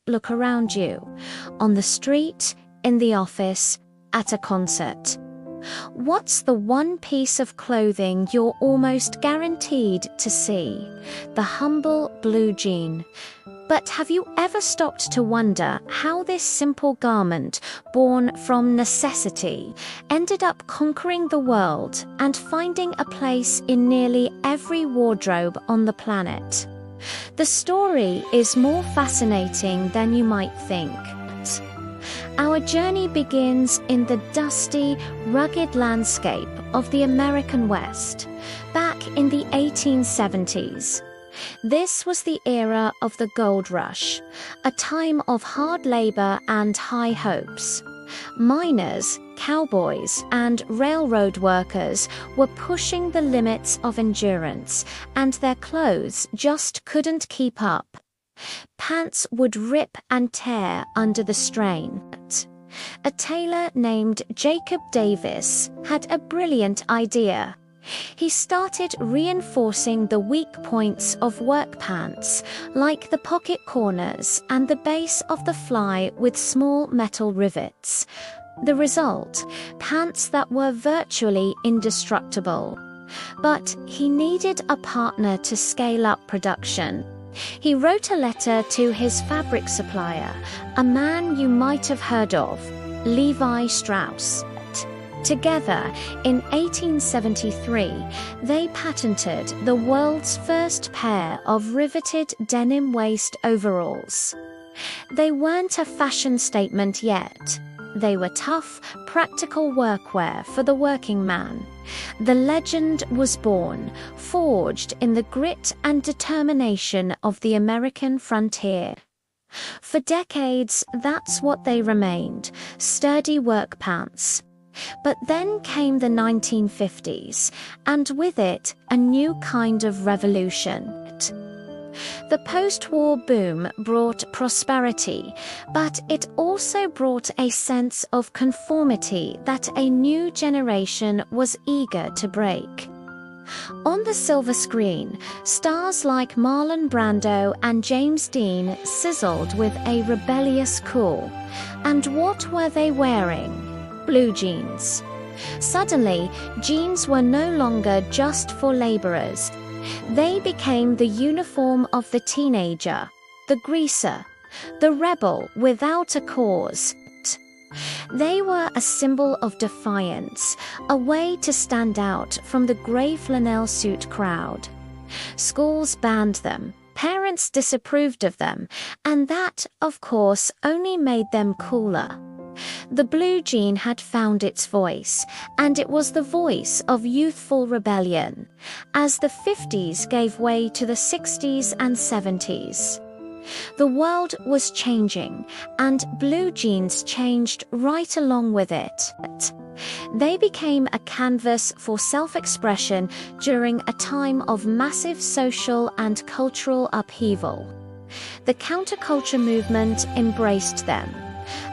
look around you, on the street, in the office, at a concert. What's the one piece of clothing you're almost guaranteed to see? The humble blue jean. But have you ever stopped to wonder how this simple garment, born from necessity, ended up conquering the world and finding a place in nearly every wardrobe on the planet? The story is more fascinating than you might think. Our journey begins in the dusty, rugged landscape of the American West, back in the 1870s. This was the era of the gold rush, a time of hard labor and high hopes. Miners, cowboys, and railroad workers were pushing the limits of endurance, and their clothes just couldn't keep up. Pants would rip and tear under the strain. A tailor named Jacob Davis had a brilliant idea. He started reinforcing the weak points of work pants, like the pocket corners and the base of the fly, with small metal rivets. The result? Pants that were virtually indestructible. But he needed a partner to scale up production. He wrote a letter to his fabric supplier, a man you might have heard of, Levi Strauss. Together, in 1873, they patented the world's first pair of riveted denim waist overalls. They weren't a fashion statement yet. They were tough, practical workwear for the working man. The legend was born, forged in the grit and determination of the American frontier. For decades, that's what they remained, sturdy work pants. But then came the 1950s, and with it, a new kind of revolution. The post-war boom brought prosperity, but it also brought a sense of conformity that a new generation was eager to break. On the silver screen, stars like Marlon Brando and James Dean sizzled with a rebellious cool. And what were they wearing? Blue jeans. Suddenly, jeans were no longer just for laborers. They became the uniform of the teenager, the greaser, the rebel without a cause. They were a symbol of defiance, a way to stand out from the grey flannel suit crowd. Schools banned them, parents disapproved of them, and that, of course, only made them cooler. The blue jean had found its voice, and it was the voice of youthful rebellion, as the 50s gave way to the 60s and 70s. The world was changing, and blue jeans changed right along with it. They became a canvas for self-expression during a time of massive social and cultural upheaval. The counterculture movement embraced them.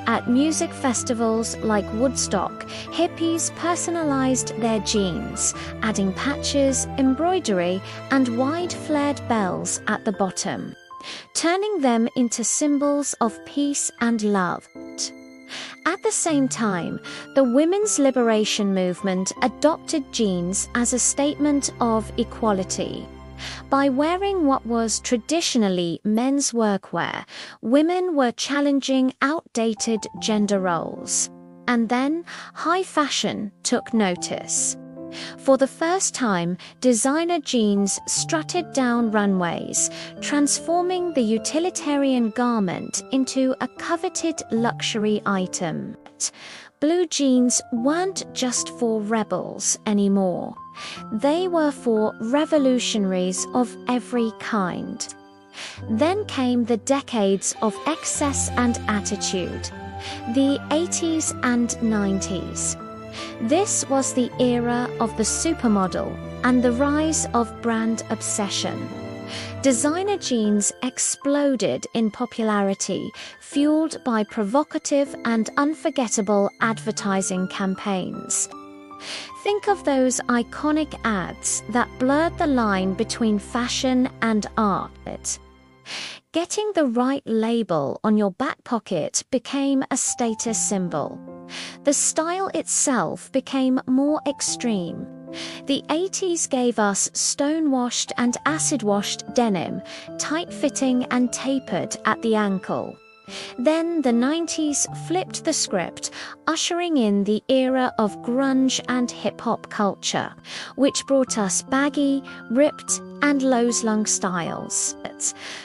At music festivals like Woodstock, hippies personalized their jeans, adding patches, embroidery, and wide-flared bells at the bottom, turning them into symbols of peace and love. At the same time, the women's liberation movement adopted jeans as a statement of equality. By wearing what was traditionally men's workwear, women were challenging outdated gender roles. And then, high fashion took notice. For the first time, designer jeans strutted down runways, transforming the utilitarian garment into a coveted luxury item. Blue jeans weren't just for rebels anymore. They were for revolutionaries of every kind. Then came the decades of excess and attitude, the 80s and 90s. This was the era of the supermodel and the rise of brand obsession. Designer jeans exploded in popularity, fueled by provocative and unforgettable advertising campaigns. Think of those iconic ads that blurred the line between fashion and art. Getting the right label on your back pocket became a status symbol. The style itself became more extreme. The 80s gave us stone-washed and acid-washed denim, tight-fitting and tapered at the ankle. Then the 90s flipped the script, ushering in the era of grunge and hip-hop culture, which brought us baggy, ripped, and low-slung styles.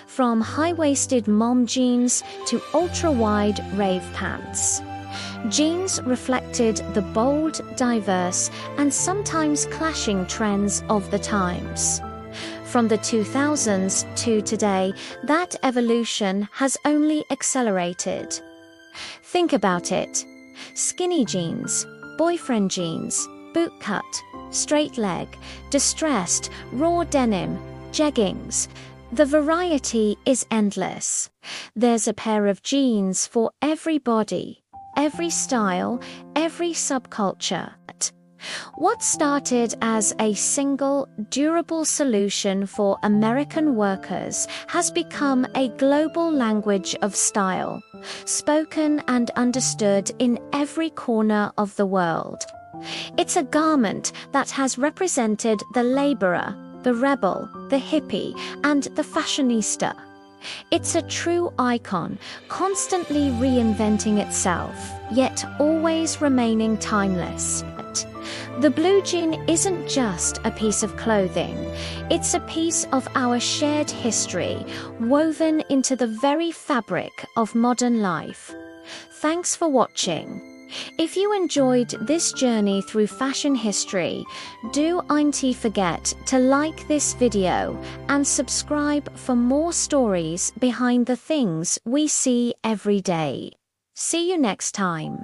From high-waisted mom jeans to ultra-wide rave pants. Jeans reflected the bold, diverse, and sometimes clashing trends of the times. From the 2000s to today, that evolution has only accelerated. Think about it. Skinny jeans, boyfriend jeans, bootcut, straight leg, distressed, raw denim, jeggings. The variety is endless. There's a pair of jeans for every body, every style, every subculture. What started as a single, durable solution for American workers has become a global language of style, spoken and understood in every corner of the world. It's a garment that has represented the laborer, the rebel, the hippie, and the fashionista. It's a true icon, constantly reinventing itself, yet always remaining timeless. The blue jean isn't just a piece of clothing, it's a piece of our shared history, woven into the very fabric of modern life. Thanks for watching. If you enjoyed this journey through fashion history, don't forget to like this video and subscribe for more stories behind the things we see every day. See you next time.